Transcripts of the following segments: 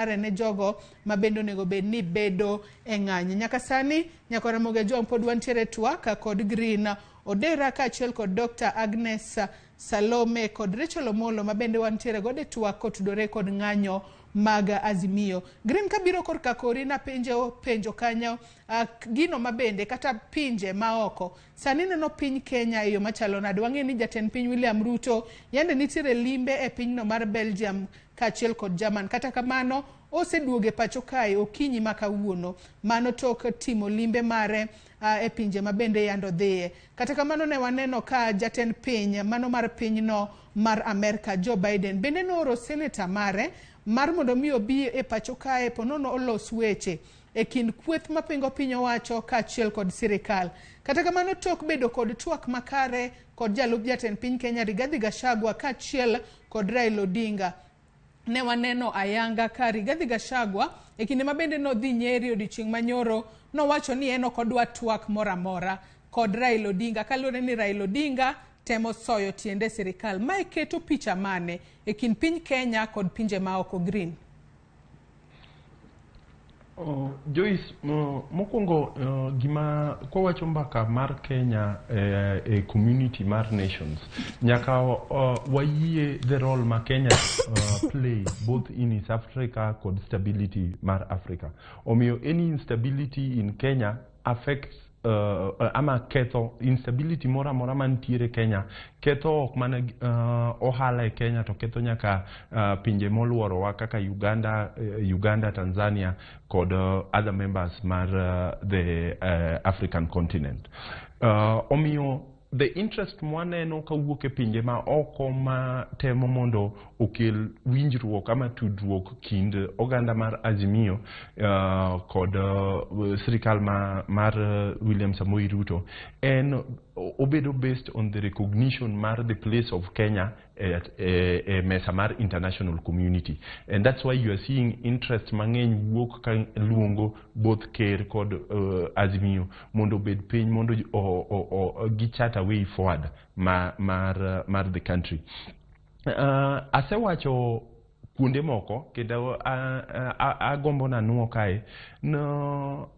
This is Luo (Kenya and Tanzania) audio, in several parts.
ne jogo mabendo nego bed ni bedo e ng'anyo. Nyaka sani nyaka Ramogi jom pod wantiere twak kod Green Odera kaachiel kod Dr. Agnes Salome kod Rachel Omolo mabende wantiere gode twak kotudore kod ng'anyo mag Azimio. Green kabiro korka kori na penjo kanyo gino mabende kata pinje maoko. Sani neno piny Kenya e yo machalo nade. Wang'e ni jatend piny William Ruto yande nitiere limbe e pinyno mar Belgium kaachiel kod German. Kata kamano oseduoge pacho kae okinyi makawuono. Mano tok timo limbe mare e pinje mabende yando dhiye. Kata kamano ne waneno ka jatend piny mano mar pinyno mar Amerika Joe Biden bende nooro senator mare mar mondo mi obi e pacho kae ponono olos weche e kind kweth mapingo piny owacho kaachiel kod sirikal. Kata kamano tok bedo kod twak makare kod jalup jatend piny Kenya Rigathi Gachagua kaachiel kod Raila Odinga. Ne waneno ayanga ka Rigathi Gachagua e kinde mabende no dhi Nyeri odiochieng' manyoro no wacho ni en ok odwa twak mora mora kod Raila Odinga kaluwore ni Raila Odinga temo soyo tiende sirikal. Mae keto picha mane e kind piny Kenya kod pinje maoko Green? Joyce, mokwongo gima kwawacho mbaka mar Kenya e community mar nations nyaka wayie the role ma Kenya play both in East Africa kod stability mar Africa. Omiyo any instability in Kenya affects ama ketho instability mora mora mantiere Kenya ketho ok mana ohala e Kenya to ketho nyaka pinje moluorowa kaka Uganda, Tanzania kod other members mar the African continent. Omiyo the interest mwaneno kawuok e pinje ma oko ma temo mondo okel winjruok ama tudruok kind oganda mar Azimio kod sirikal mar William Samoei Ruto en obedo based on the recognition mar the place of Kenya a mesa mar international community, and that's why you are seeing interest mang'eny wuok ka luongo both Ker kod Azimio mondo bed piny mondo gichart a way forward mar the country. Asewacho kuonde moko kendo agombo nanuo kae no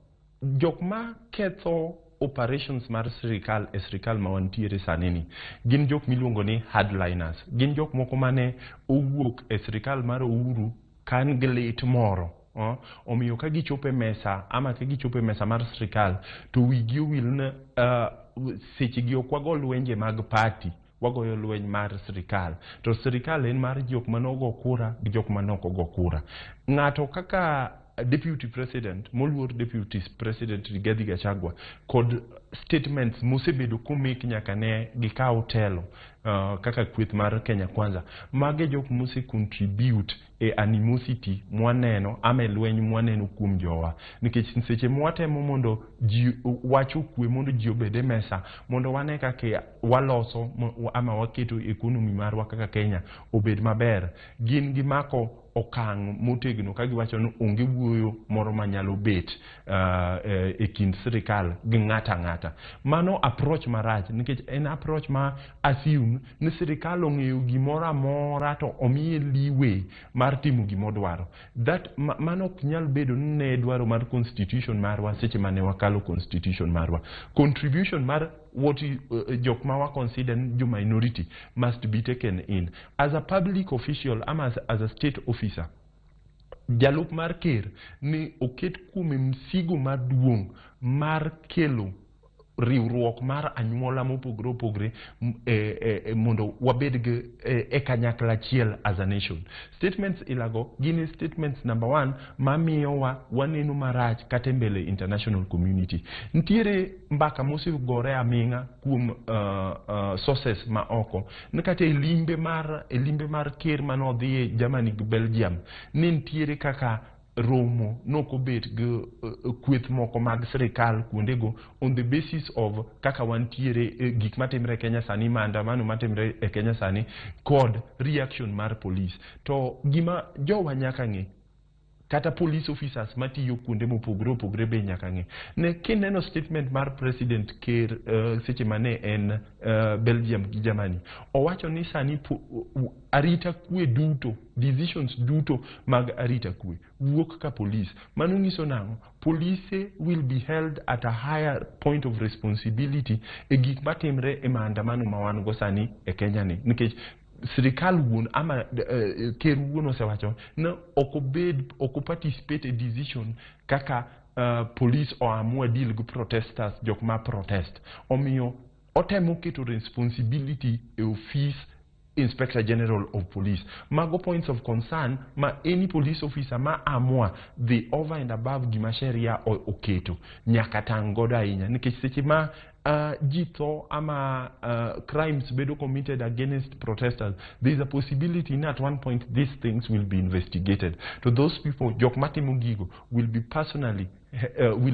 jok ma ketho operations mar sirikal ma wantiere sanini gin jok miluongo ni hardliners, gin jok moko mane owuok e sirikal mar Uhuru kan glit moro omiyo ka gichope mesa ama ka gichope mesa mar sirikal to wigi owil na seche gi ok wago lwenje mag party, wagoyo lweny mar sirikal to sirikal en mar jok manogo kura gi jok manoko go kura. Ng'ato kaka Deputy President, moluor Deputy President Rigathi Gachagua kod statements mosebedo kumik nyaka ne gikaw telo kaka kweth mar Kenya Kwanza mage jok mose contribute e animosity mwaneno ama lweny mwaneno kuom jowa nikech seche mwatemo mondo ji wacho kwe mondo ji obede mesa mondo wane kaka waloso ama waketo economy marwa kaka Kenya obed maber gin gimako okang' motegno ka giwacho ni onge wuoyo moro manyalo bet e kind sirikal gi ng'ata ng'ata. Mano approach marach nikech en approach ma assume ni sirikal ong'eyo gimoro amora to omiye leeway mar timo gimodwaro. Mano ok nyal bedo ni ne dwaro mar constitution marwa seche mane wakalo constitution marwa. Contribution mar what jok ma wa consider the minority must be taken in as a public official as a state officer. Jalup mar Ker ni oket kuome msigo maduong' mar kelo riwruok mar anyuola mopogore opogore mondo wabed e kanyakla achiel as a nation. Statements ilago gini statements number 1 mamiyo waneno marach kata mbele international community. Ntiere mbaka mosegore aming'a kuom sources ma oko nikata limbe mar Ker manodhi e Germany gi Belgium ni ntiere kaka romo noko bet go kweth moko mag sirikal kuondego on the basis of kaka wantiere gik matimre Kenya sani maandamano matimre e Kenya sani kod reaction mar police. To gima jowa nyaka ng'e kata police officers matiyo kuonde mopogore opogore be nyaka ng'e. Ne kineno statement mar President Kerr seche mane en Belgium gi Germany, owacho ni sani arita kwe duto, decisions duto mag arita kwe wuok ka police. Mano nyiso nang'o? Police will be held at a higher point of responsibility e gik matimre e maandamano ma wan go sani e Kenya ni, nikech sirikal wuon ama Kerr wuon osewacho na ok participate e decision kaka police oamua deal gi protesters, jok ma protest. Omiyo otemo keto responsibility e office Inspector General of Police. Mago points of concern ma any police officer ma amua the over and above gima sheria oketo nyaka tang' godo ahinya, nikech seche ma jitho ama crimes bedo committed against protesters, there is a possibility that at one point these things will be investigated. To those people, jok matimo gigo will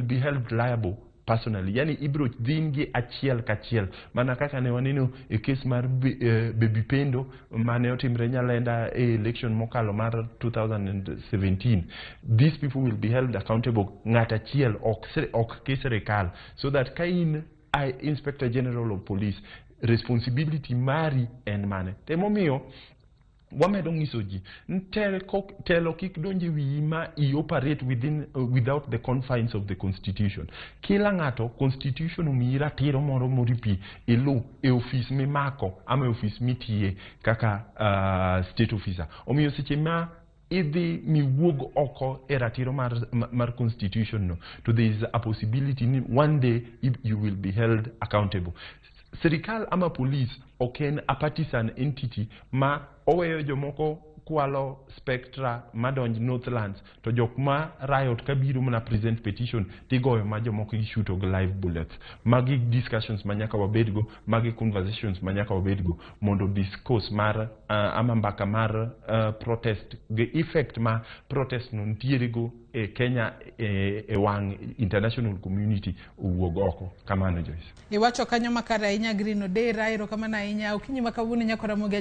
be held liable personally. Yani ibro dhingi achiel kachiel. Mana kaka ne waneno e case mar Baby Pendo mane otimre Nyalenda e election mokalo mar 2017. These people will be held accountable ng'at achiel ok ke sirikal, so that ka in Inspector General of Police, responsibility mari en mane. Temomiyo wamedo nyiso ji telo kik donje wi ma operate without the confines of the constitution. Kila ng'ato constitution omiyi ratiro moro moripi ilu e office mimako ama e office mitiye kaka state officer. Omiyo seche ma idhi miwuog oko e ratiro mar constitution no, to there is a possibility one day you will be held accountable. Sirikal ama police oken a partisan entity ma oweyo jomoko kwalo Spectra madonj Northlands to jok ma riot kabiro mana present petition tigoyo ma jomoko gishuto go live bullets. Magi discussions manyaka wabedgo, magi conversations manyaka wabedgo mondo discourse mar ama mbaka mar protest, the effect ma protest no ntierego e Kenya e wang international community uwuog oko. Kamano Joyce. Iwacho kanyo makara inya Green Odera, ero kamana inya ukinyi makabuni nyakora Ramogi.